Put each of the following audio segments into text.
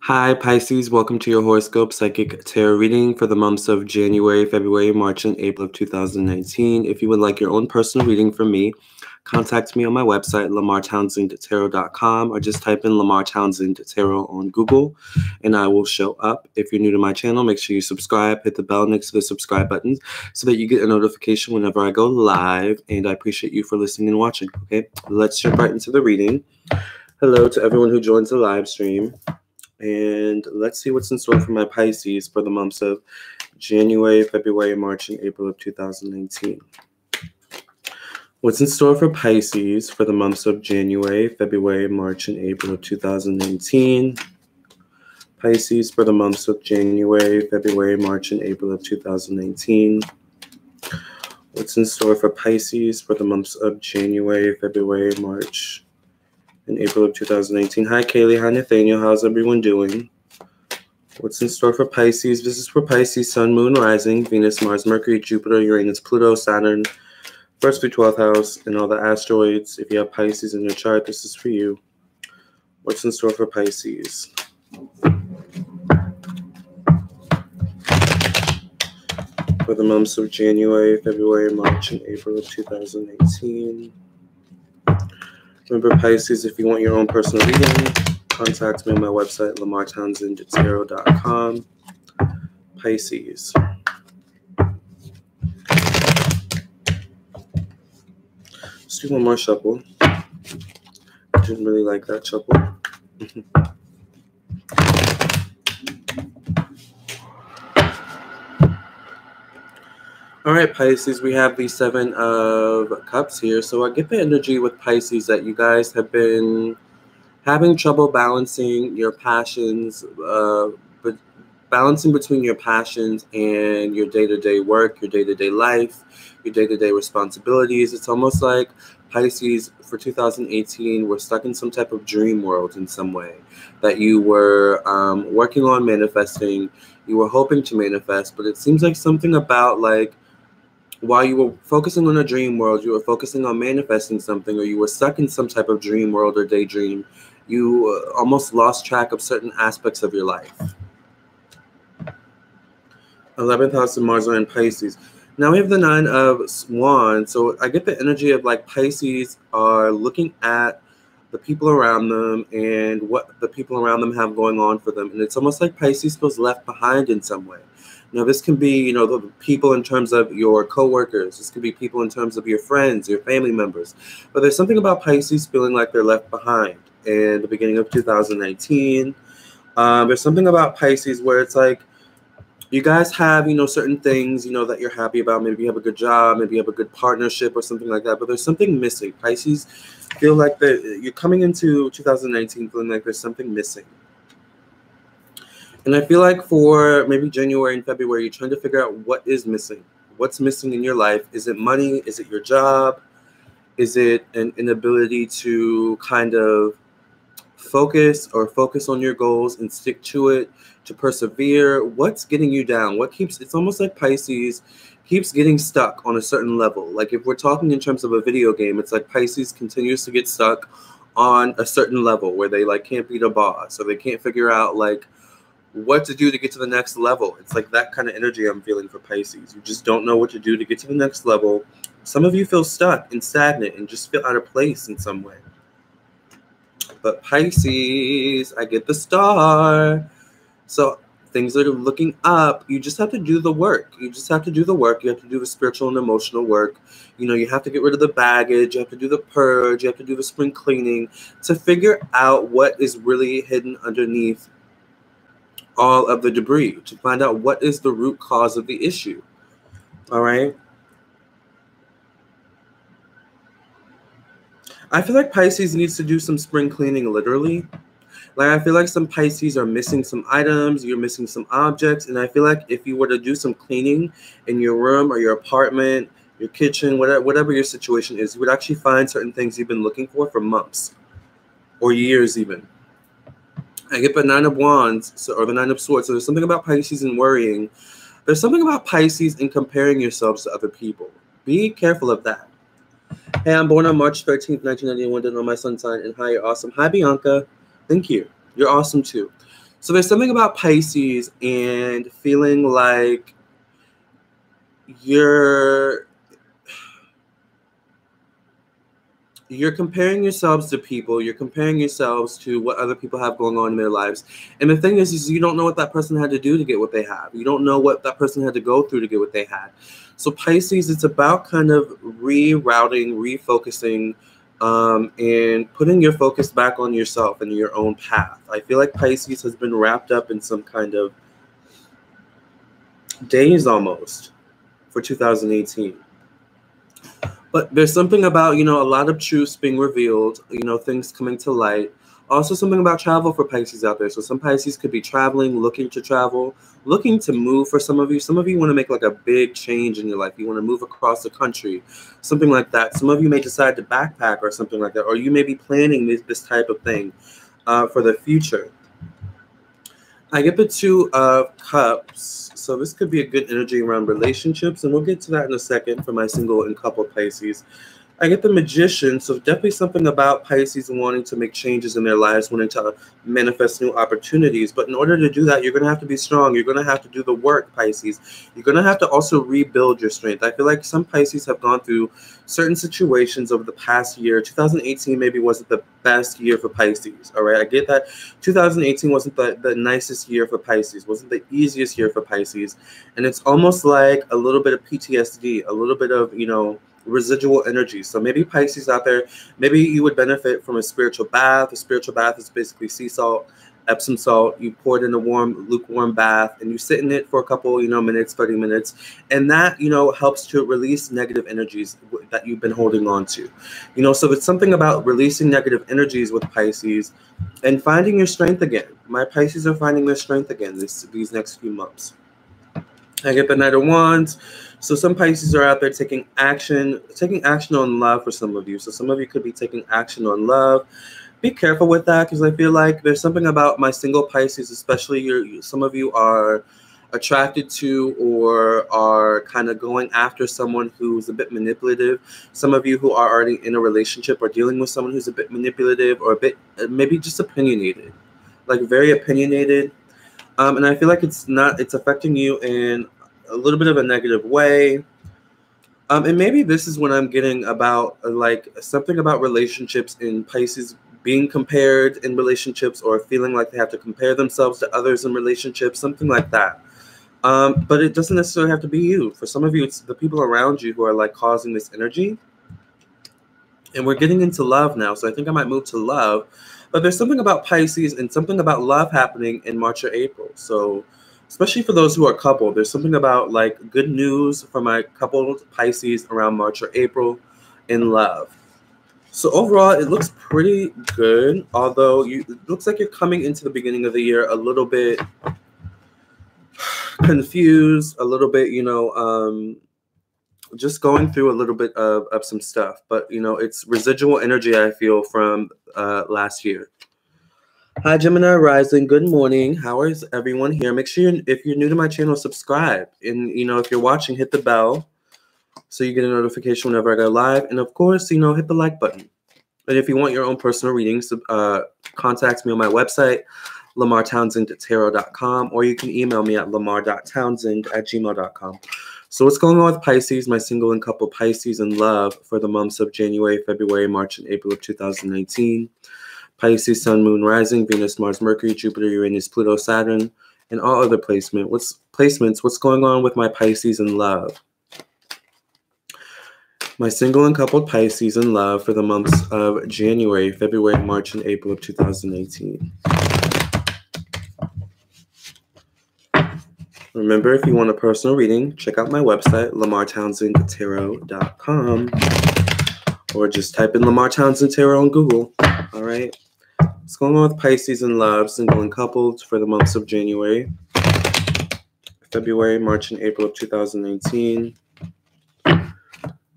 Hi, Pisces. Welcome to your horoscope psychic tarot reading for the months of January, February, March, and April of 2019. If you would like your own personal reading from me, contact me on my website, LamarrTownsendTarot.com, or just type in Lamarr Townsend Tarot on Google, and I will show up. If you're new to my channel, make sure you subscribe, hit the bell next to the subscribe button so that you get a notification whenever I go live, and I appreciate you for listening and watching, okay? Let's jump right into the reading. Hello to everyone who joins the live stream. And let's see what's in store for my Pisces for the months of January, February, March, and April of 2019. What's in store for Pisces for the months of January, February, March, and April of 2019. Pisces for the months of January, February, March, and April of 2019. What's in store for Pisces for the months of January, February, March, in April of 2019. Hi, Kaylee. Hi, Nathaniel. How's everyone doing? What's in store for Pisces? This is for Pisces, Sun, Moon, Rising, Venus, Mars, Mercury, Jupiter, Uranus, Pluto, Saturn, 1st through 12th house, and all the asteroids. If you have Pisces in your chart, this is for you. What's in store for Pisces? For the months of January, February, March, and April of 2018. Remember, Pisces, if you want your own personal reading, contact me on my website, LamarrTownsendTarot.com. Pisces. Let's do one more shuffle. I didn't really like that shuffle. All right, Pisces, we have the 7 of Cups here. So I get the energy with Pisces that you guys have been having trouble balancing your passions, but balancing between your passions and your day-to-day work, your day-to-day life, your day-to-day responsibilities. It's almost like Pisces for 2018 were stuck in some type of dream world in some way that you were working on manifesting, you were hoping to manifest, but it seems like something about like while you were focusing on a dream world, you were focusing on manifesting something, or you were stuck in some type of dream world or daydream, you almost lost track of certain aspects of your life. 11th house of Mars are in Pisces. Now we have the 9 of Wands. So I get the energy of like Pisces are looking at the people around them and what the people around them have going on for them. And it's almost like Pisces feels left behind in some way. Now, this can be, the people in terms of your coworkers. This could be people in terms of your friends, your family members. But there's something about Pisces feeling like they're left behind in the beginning of 2019. There's something about Pisces where it's like you guys have, certain things, that you're happy about. Maybe you have a good job. Maybe you have a good partnership or something like that. But there's something missing. Pisces feel like you're coming into 2019 feeling like there's something missing. And I feel like for maybe January and February, you're trying to figure out what is missing. What's missing in your life? Is it money? Is it your job? Is it an inability to kind of focus on your goals and stick to it, to persevere? What's getting you down? It's almost like Pisces keeps getting stuck on a certain level. Like if we're talking in terms of a video game, it's like Pisces continues to get stuck on a certain level where they like can't beat a boss, or they can't figure out like what to do to get to the next level. It's like that kind of energy I'm feeling for Pisces. You just don't know what to do to get to the next level. Some of you feel stuck and stagnant and just feel out of place in some way. But Pisces, I get the star. So things are looking up. You just have to do the work. You just have to do the work. You have to do the spiritual and emotional work. You have to get rid of the baggage. You have to do the purge. You have to do the spring cleaning to figure out what is really hidden underneath all of the debris, to find out what is the root cause of the issue. All right. I feel like Pisces needs to do some spring cleaning, literally. Like I feel like some Pisces are missing some items, you're missing some objects, and I feel like if you were to do some cleaning in your room or your apartment, your kitchen, whatever your situation is, you would actually find certain things you've been looking for months or years even. I get the 9 of Wands, or the 9 of Swords. So there's something about Pisces and worrying. There's something about Pisces and comparing yourselves to other people. Be careful of that. Hey, I'm born on March 13th, 1991. Didn't know my sun sign. And hi, you're awesome. Hi, Bianca. Thank you. You're awesome, too. So there's something about Pisces and feeling like you're comparing yourselves to people. You're comparing yourselves to what other people have going on in their lives. And the thing is you don't know what that person had to do to get what they have. You don't know what that person had to go through to get what they had. So Pisces, it's about kind of rerouting, refocusing, and putting your focus back on yourself and your own path. I feel like Pisces has been wrapped up in some kind of days almost for 2018. But there's something about, a lot of truths being revealed, things coming to light. Also something about travel for Pisces out there. So some Pisces could be traveling, looking to travel, looking to move for some of you. Some of you want to make like a big change in your life. You want to move across the country, something like that. Some of you may decide to backpack or something like that. Or you may be planning this type of thing for the future. I get the Two of Cups, so this could be a good energy around relationships, and we'll get to that in a second for my single and couple Pisces. I get the Magician, so definitely something about Pisces wanting to make changes in their lives, wanting to manifest new opportunities. But in order to do that, you're going to have to be strong. You're going to have to do the work, Pisces. You're going to have to also rebuild your strength. I feel like some Pisces have gone through certain situations over the past year. 2018 maybe wasn't the best year for Pisces, all right? I get that 2018 wasn't the nicest year for Pisces, wasn't the easiest year for Pisces. And it's almost like a little bit of PTSD, a little bit of, residual energy. So maybe Pisces out there, maybe you would benefit from a spiritual bath. A spiritual bath is basically sea salt, Epsom salt. You pour it in a warm, lukewarm bath, and you sit in it for a couple, minutes, 30 minutes. And that, helps to release negative energies that you've been holding on to. So it's something about releasing negative energies with Pisces and finding your strength again. My Pisces are finding their strength again these next few months. I get the Knight of Wands. So some Pisces are out there taking action on love for some of you. So some of you could be taking action on love. Be careful with that, because I feel like there's something about my single Pisces, especially some of you are attracted to or are kind of going after someone who's a bit manipulative. Some of you who are already in a relationship are dealing with someone who's a bit manipulative or a bit maybe just opinionated, like very opinionated. And I feel like it's affecting you in a little bit of a negative way. And maybe this is what I'm getting about, like something about relationships in Pisces being compared in relationships, or feeling like they have to compare themselves to others in relationships, something like that. But it doesn't necessarily have to be you. For some of you, it's the people around you who are like causing this energy. And we're getting into love now, so I think I might move to love. But there's something about Pisces and something about love happening in March or April. So especially for those who are coupled, there's something about like good news for my coupled Pisces around March or April in love. So overall, it looks pretty good, although it looks like you're coming into the beginning of the year a little bit confused, a little bit, just going through a little bit of some stuff. But, it's residual energy, I feel, from last year. Hi, Gemini Rising. Good morning. How is everyone here? Make sure, if you're new to my channel, subscribe. And, if you're watching, hit the bell so you get a notification whenever I go live. And, of course, hit the like button. And if you want your own personal readings, contact me on my website, LamarrTownsendTarot.com, or you can email me at lamar.townsend@gmail.com. So what's going on with Pisces, my single and couple Pisces in love for the months of January, February, March, and April of 2019? Pisces, Sun, Moon, Rising, Venus, Mars, Mercury, Jupiter, Uranus, Pluto, Saturn, and all other placements. What's going on with my Pisces in love? My single and coupled Pisces in love for the months of January, February, March, and April of 2018. Remember, if you want a personal reading, check out my website, LamarrTownsendTarot.com, or just type in Lamarr Townsend Tarot on Google. All right. What's going on with Pisces in love, single and coupled for the months of January, February, March, and April of 2019?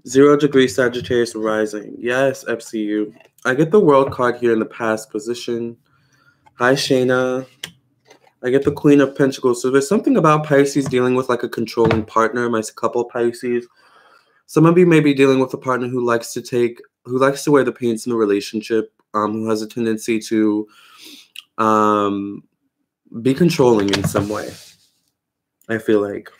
0 degree Sagittarius rising. Yes, FCU. I get the World card here in the past position. Hi, Shayna. I get the Queen of Pentacles. So there's something about Pisces dealing with like a controlling partner, my couple Pisces. Some of you may be dealing with a partner who likes to wear the pants in the relationship, who has a tendency to be controlling in some way, I feel like.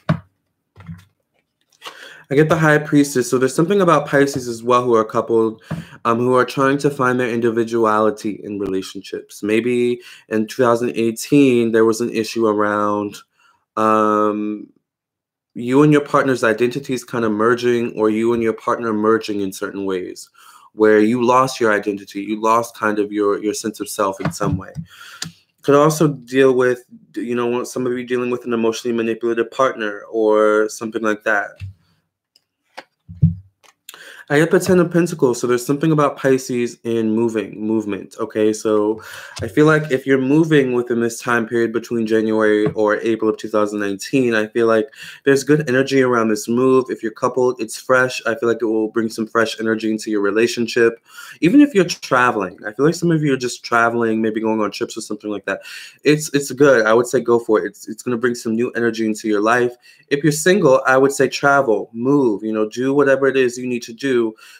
I get the High Priestess. So there's something about Pisces as well who are coupled, who are trying to find their individuality in relationships. Maybe in 2018, there was an issue around you and your partner's identities kind of merging, or you and your partner merging in certain ways, where you lost your identity. You lost kind of your sense of self in some way. Could also deal with, you know, some of you dealing with an emotionally manipulative partner or something like that. I get the Ten of Pentacles, so there's something about Pisces in movement, okay? So I feel like if you're moving within this time period between January or April of 2019, I feel like there's good energy around this move. If you're coupled, it's fresh. I feel like it will bring some fresh energy into your relationship. Even if you're traveling, I feel like some of you are just traveling, maybe going on trips or something like that. It's good. I would say go for it. It's going to bring some new energy into your life. If you're single, I would say travel, move, you know, do whatever it is you need to do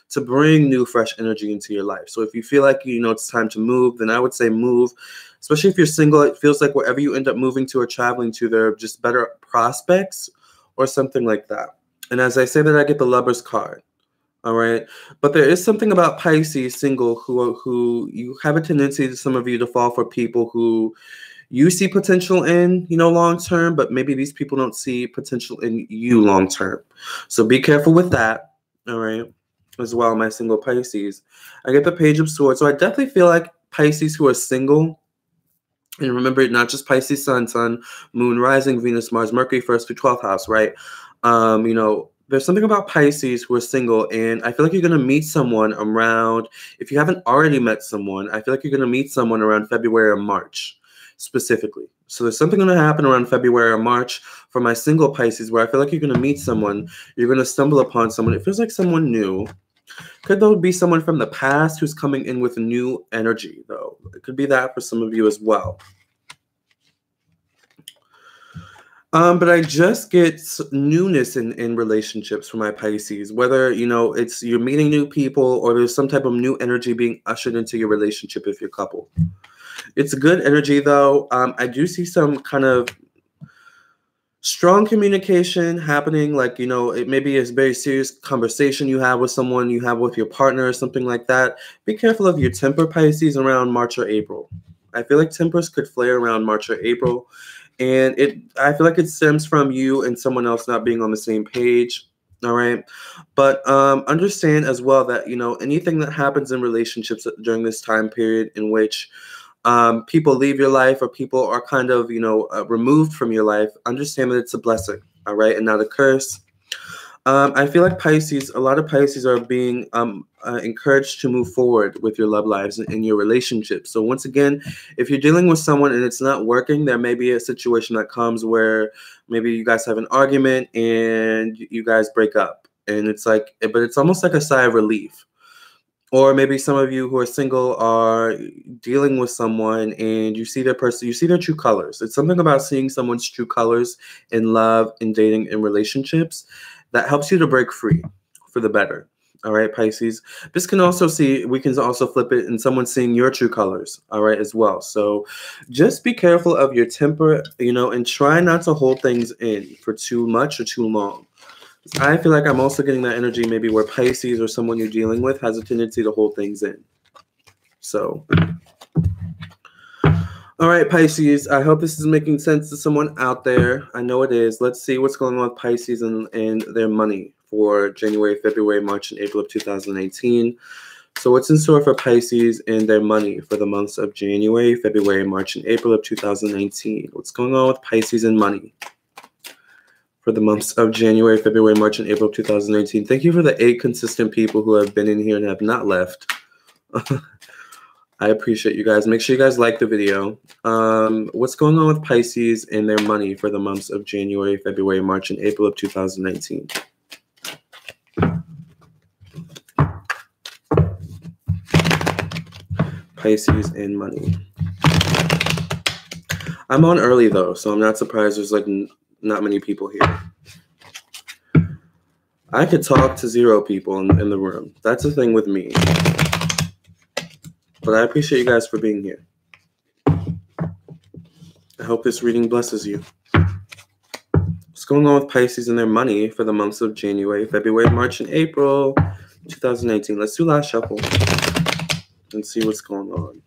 to bring new fresh energy into your life. So if you feel like, you know, it's time to move, then I would say move. Especially if you're single, it feels like wherever you end up moving to or traveling to, there are just better prospects or something like that. And as I say that, I get the Lover's card. All right. But there is something about Pisces single who you have a tendency, some of you, to fall for people who you see potential in, you know, long term, but maybe these people don't see potential in you long term. So be careful with that. All right. As well, my single Pisces. I get the Page of Swords. So I definitely feel like Pisces who are single, and remember, not just Pisces sun, moon, rising, Venus, Mars, Mercury, 1st through 12th house, right? You know, there's something about Pisces who are single, and I feel like you're going to meet someone around, if you haven't already met someone, I feel like you're going to meet someone around February or March specifically. So there's something going to happen around February or March for my single Pisces where I feel like you're going to meet someone, you're going to stumble upon someone. It feels like someone new. Could though be someone from the past who's coming in with new energy, though. It could be that for some of you as well. But I just get newness in relationships for my Pisces, whether, you know, it's you're meeting new people or there's some type of new energy being ushered into your relationship if you're coupled. It's a good energy, though. I do see some kind of strong communication happening, like, you know, it maybe is a very serious conversation you have with someone, you have with your partner or something like that. Be careful of your temper, Pisces, around March or April. I feel like tempers could flare around March or April, and I feel like it stems from you and someone else not being on the same page. All right. But understand as well that, you know, anything that happens in relationships during this time period in which people leave your life or people are kind of, you know, removed from your life, understand that it's a blessing, all right, and not a curse. I feel like Pisces, a lot of Pisces are being encouraged to move forward with your love lives and your relationships. So once again, if you're dealing with someone and it's not working, there may be a situation that comes where maybe you guys have an argument and you guys break up. And it's like, but it's almost like a sigh of relief. Or maybe some of you who are single are dealing with someone and you see their person, you see their true colors. It's something about seeing someone's true colors in love, in dating, in relationships that helps you to break free for the better. All right, Pisces. This can also we can also flip it in someone seeing your true colors, all right, as well. So just be careful of your temper, you know, and try not to hold things in for too much or too long. I feel like I'm also getting that energy maybe where Pisces or someone you're dealing with has a tendency to hold things in. So, all right, Pisces, I hope this is making sense to someone out there. I know it is. Let's see what's going on with Pisces and their money for January, February, March, and April of 2018. So what's in store for Pisces and their money for the months of January, February, March, and April of 2019? What's going on with Pisces and money for the months of January, February, March, and April 2019. Thank you for the 8 consistent people who have been in here and have not left. I appreciate you guys. Make sure you guys like the video. What's going on with Pisces and their money for the months of January, February, March, and April of 2019? Pisces and money. I'm on early, though, so I'm not surprised there's like not many people here. I could talk to 0 people in the room. That's the thing with me. But I appreciate you guys for being here. I hope this reading blesses you. What's going on with Pisces and their money for the months of January, February, March, and April 2019? Let's do last shuffle and see what's going on.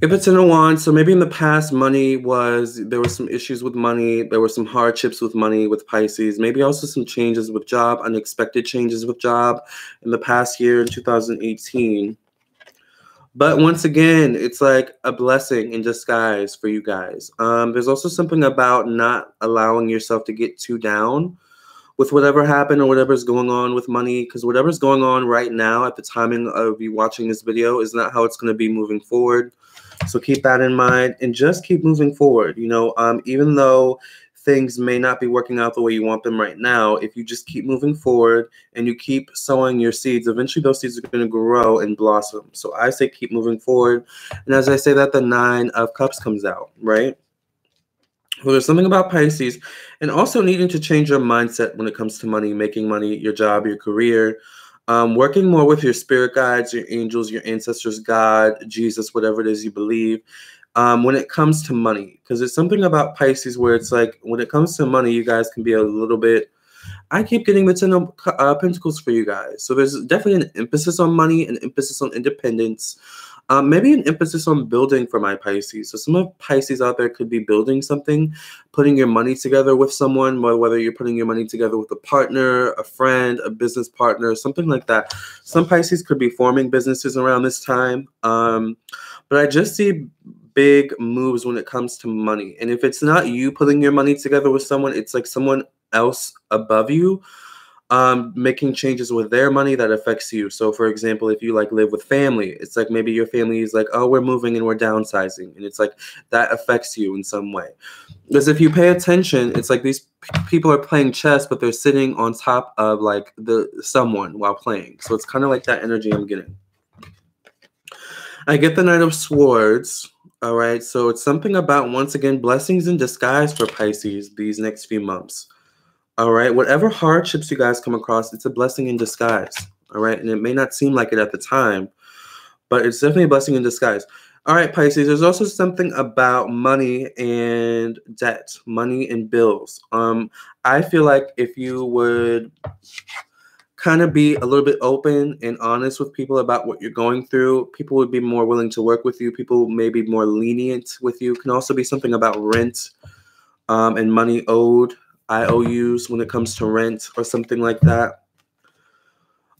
If it's in a wand, so maybe in the past there were some issues with money, there were some hardships with money with Pisces, maybe also some changes with job, unexpected changes with job in the past year in 2018. But once again, it's like a blessing in disguise for you guys. There's also something about not allowing yourself to get too down with whatever happened or whatever's going on with money, because whatever's going on right now at the timing of you watching this video is not how it's going to be moving forward. So keep that in mind and just keep moving forward. You know, even though things may not be working out the way you want them right now, if you just keep moving forward and you keep sowing your seeds, eventually those seeds are going to grow and blossom. So I say keep moving forward. And as I say that, the 9 of Cups comes out, right? Well, there's something about Pisces and also needing to change your mindset when it comes to money, making money, your job, your career, working more with your spirit guides, your angels, your ancestors, God, Jesus, whatever it is you believe, when it comes to money. Because there's something about Pisces where it's like when it comes to money, you guys can be a little bit, I keep getting the 10 of Pentacles for you guys. So there's definitely an emphasis on money, an emphasis on independence, maybe an emphasis on building for my Pisces. So some of Pisces out there could be building something, putting your money together with someone, whether you're putting your money together with a partner, a friend, a business partner, something like that. Some Pisces could be forming businesses around this time. But I just see big moves when it comes to money. And if it's not you putting your money together with someone, it's like someone else above you making changes with their money that affects you. So for example, if you like live with family, it's like maybe your family is like, oh, we're moving and we're downsizing, and it's like that affects you in some way. Because if you pay attention, it's like these people are playing chess, but they're sitting on top of like someone while playing. So it's kind of like that energy I'm getting. I get the Knight of Swords. All right, so it's something about, once again, blessings in disguise for Pisces these next few months. All right, whatever hardships you guys come across, it's a blessing in disguise. All right, and it may not seem like it at the time, but it's definitely a blessing in disguise. All right, Pisces, there's also something about money and debt, money and bills. I feel like if you would kind of be a little bit open and honest with people about what you're going through, people would be more willing to work with you. People may be more lenient with you. It can also be something about rent and money owed, IOUs when it comes to rent or something like that.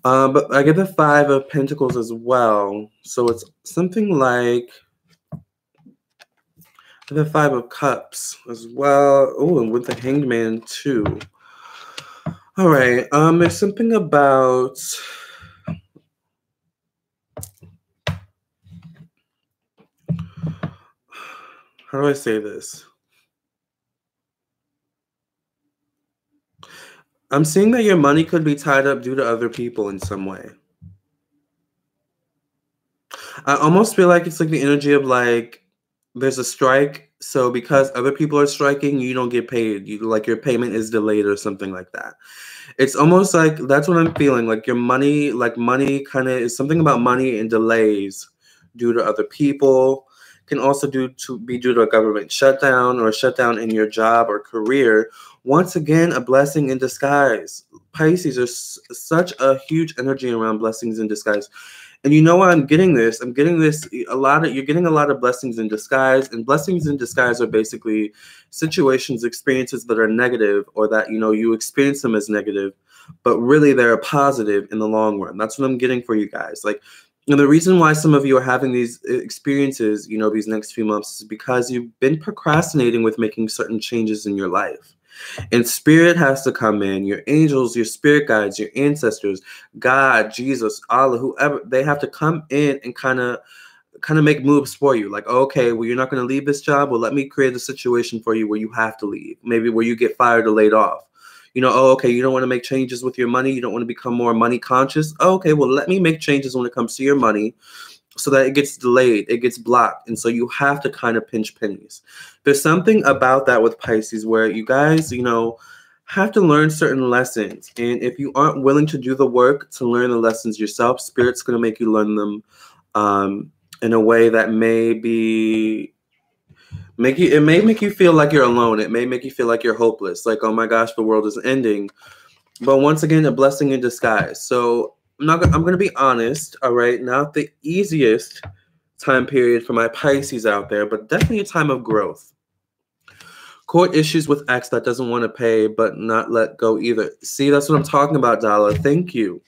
But I get the 5 of Pentacles as well. So it's something like the 5 of Cups as well. Oh, and with the Hanged Man too. All right. There's something about... How do I say this? I'm seeing that your money could be tied up due to other people in some way. I almost feel like it's like the energy of like there's a strike, so because other people are striking, you don't get paid. You like your payment is delayed or something like that. It's almost like that's what I'm feeling. Like your money, like money kind of is something about money and delays due to other people. Can also be due to a government shutdown or a shutdown in your job or career. Once again, a blessing in disguise. Pisces, there's such a huge energy around blessings in disguise. And you know why I'm getting this? I'm getting this you're getting a lot of blessings in disguise. And blessings in disguise are basically situations, experiences that are negative, or that, you know, you experience them as negative, but really they're a positive in the long run. That's what I'm getting for you guys. Like, and the reason why some of you are having these experiences, you know, these next few months is because you've been procrastinating with making certain changes in your life. And spirit has to come in, your angels, your spirit guides, your ancestors, God, Jesus, Allah, whoever, they have to come in and kind of make moves for you. Like, okay, well, you're not going to leave this job. Well, let me create a situation for you where you have to leave. Maybe where you get fired or laid off. You know, oh, okay, you don't want to make changes with your money. You don't want to become more money conscious. Oh, okay, well, let me make changes when it comes to your money so that it gets delayed, it gets blocked. And so you have to kind of pinch pennies. There's something about that with Pisces where you guys, you know, have to learn certain lessons. And if you aren't willing to do the work to learn the lessons yourself, Spirit's going to make you learn them in a way that may make you feel like you're alone. It may make you feel like you're hopeless. Like, oh my gosh, the world is ending. But once again, a blessing in disguise. So I'm going to be honest. All right. Not the easiest time period for my Pisces out there, but definitely a time of growth. Court issues with ex that doesn't want to pay, but not let go either. See, that's what I'm talking about, Dala. Thank you.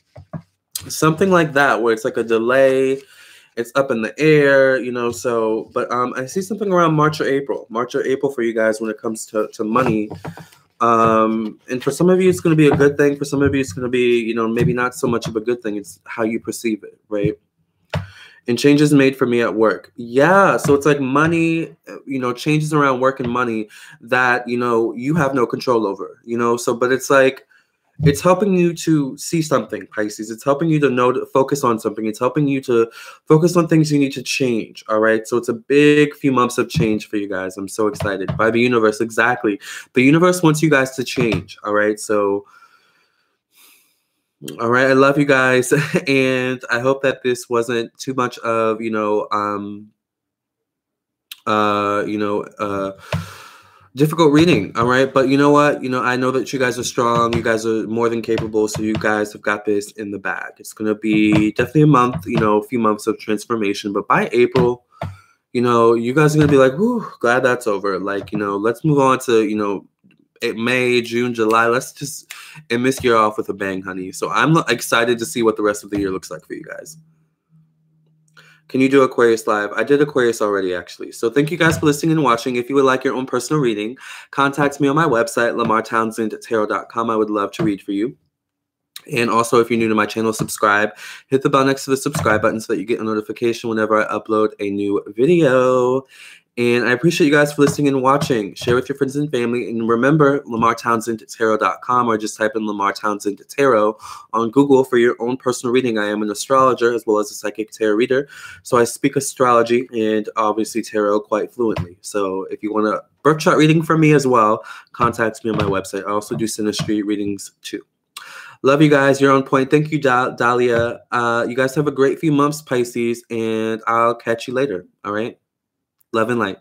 Something like that, where it's like a delay, it's up in the air, you know. So, but I see something around March or April for you guys when it comes to money. And for some of you, it's going to be a good thing. For some of you, it's going to be, you know, maybe not so much of a good thing. It's how you perceive it, right? And changes made for me at work. Yeah, so it's like money, you know, changes around work and money that, you know, you have no control over, you know. So, but it's like, it's helping you to see something, Pisces. It's helping you to know to focus on something. It's helping you to focus on things you need to change, all right? So it's a big few months of change for you guys. I'm so excited. By the universe, exactly. The universe wants you guys to change, all right? So, all right, I love you guys, and I hope that this wasn't too much of, difficult reading, all right? But you know what? You know, I know that you guys are strong. You guys are more than capable, so you guys have got this in the bag. It's going to be definitely a month, you know, a few months of transformation, but by April, you know, you guys are going to be like, whew, glad that's over. Like, you know, let's move on to, you know, May, June, July. Let's just end this year off with a bang, honey. So I'm excited to see what the rest of the year looks like for you guys. Can you do Aquarius live? I did Aquarius already, actually. So thank you guys for listening and watching. If you would like your own personal reading, contact me on my website, LamarrTownsendTarot.com. I would love to read for you. And also, if you're new to my channel, subscribe. Hit the bell next to the subscribe button so that you get a notification whenever I upload a new video. And I appreciate you guys for listening and watching. Share with your friends and family. And remember, LamarrTownsendTarot.com, or just type in Lamarr Townsend Tarot on Google for your own personal reading. I am an astrologer as well as a psychic tarot reader. So I speak astrology and obviously tarot quite fluently. So if you want a birth chart reading from me as well, contact me on my website. I also do synastry readings too. Love you guys. You're on point. Thank you, Dahlia. You guys have a great few months, Pisces, and I'll catch you later. All right? Love and light.